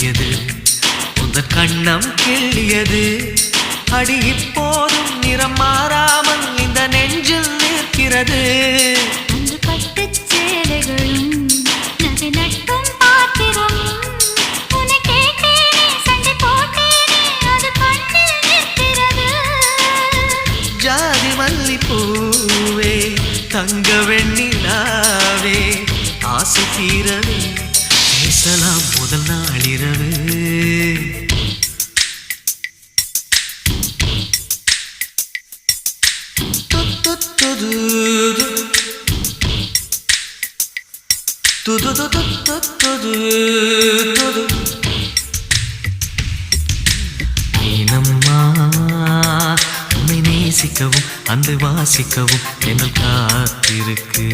துள்ளியது உந்தன் கண்ணம் கிள்ளியது அடி இப்போதும் நிறம் மாறாமல் இந்த நெஞ்சில் நிற்கிறது அன்று பட்டுச் சேலைகளும் நகை நட்டும் பாத்திரம் உன்னை கேட்டேனே சண்டை போட்டேனே அது கண்ணில் நிற்கிறது ஜாதி மல்லிப்பூவே தங்க வெண்ணிலாவே ஆசை தீரவே பேசலாம் முதல் நாளிரவு ஏனம்மா உன்னை நேசிக்கவும் அந்த வாசிக்கவும் என்ன காத்திருக்கு